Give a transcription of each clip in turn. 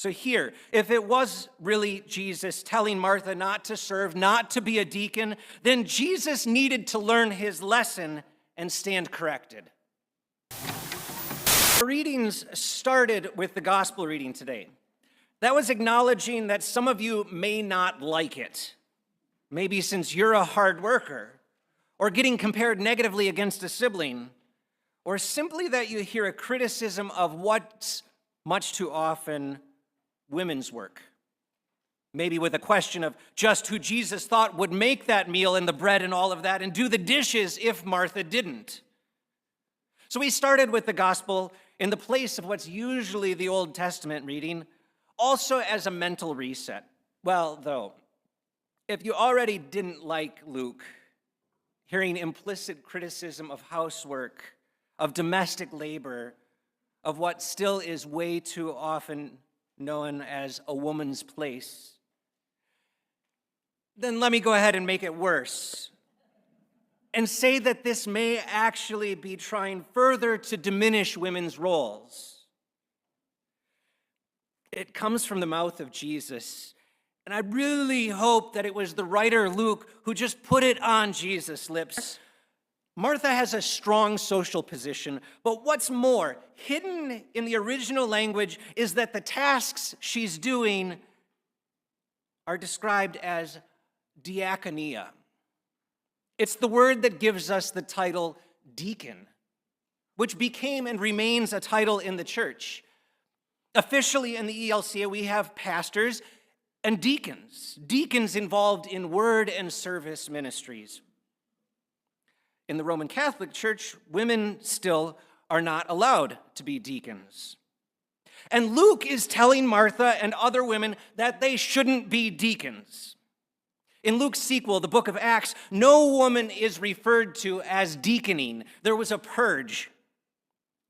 So here, if it was really Jesus telling Martha not to serve, not to be a deacon, then Jesus needed to learn his lesson and stand corrected. Our readings started with the gospel reading today. That was acknowledging that some of you may not like it. Maybe since you're a hard worker, or getting compared negatively against a sibling, or simply that you hear a criticism of what's much too often women's work. Maybe with a question of just who Jesus thought would make that meal and the bread and all of that and do the dishes if Martha didn't. So we started with the gospel in the place of what's usually the Old Testament reading, also as a mental reset. Well, though, if you already didn't like Luke, hearing implicit criticism of housework, of domestic labor, of what still is way too often known as a woman's place, then let me go ahead and make it worse and say that this may actually be trying further to diminish women's roles. It comes from the mouth of Jesus, and I really hope that it was the writer Luke who just put it on Jesus' lips. Martha has a strong social position, but what's more, hidden in the original language is that the tasks she's doing are described as diakonia. It's the word that gives us the title deacon, which became and remains a title in the church. Officially in the ELCA, we have pastors and deacons involved in word and service ministries. In the Roman Catholic Church, women still are not allowed to be deacons. And Luke is telling Martha and other women that they shouldn't be deacons. In Luke's sequel, the book of Acts, no woman is referred to as deaconing. There was a purge.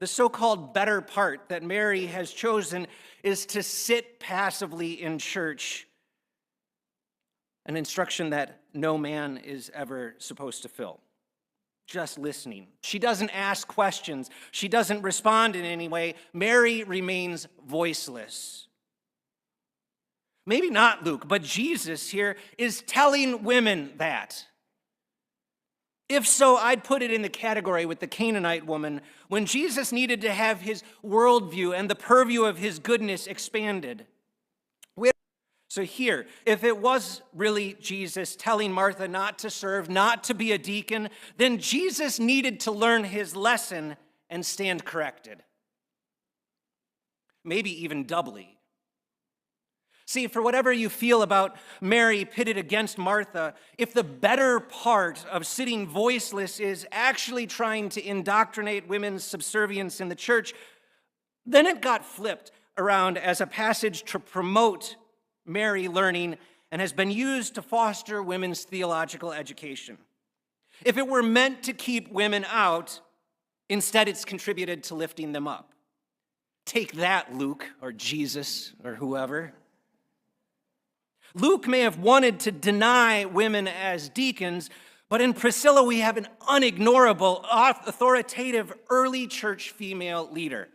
The so-called better part that Mary has chosen is to sit passively in church, an instruction that no man is ever supposed to fill. Just listening. She doesn't ask questions. She doesn't respond in any way. Mary remains voiceless. Maybe not Luke, but Jesus here is telling women that. If so, I'd put it in the category with the Canaanite woman when Jesus needed to have his worldview and the purview of his goodness expanded. So here, if it was really Jesus telling Martha not to serve, not to be a deacon, then Jesus needed to learn his lesson and stand corrected. Maybe even doubly. See, for whatever you feel about Mary pitted against Martha, if the better part of sitting voiceless is actually trying to indoctrinate women's subservience in the church, then it got flipped around as a passage to promote Mary learning and has been used to foster women's theological education. If it were meant to keep women out, instead it's contributed to lifting them up. Take that, Luke, or Jesus, or whoever. Luke may have wanted to deny women as deacons, but in Priscilla we have an unignorable, authoritative early church female leader.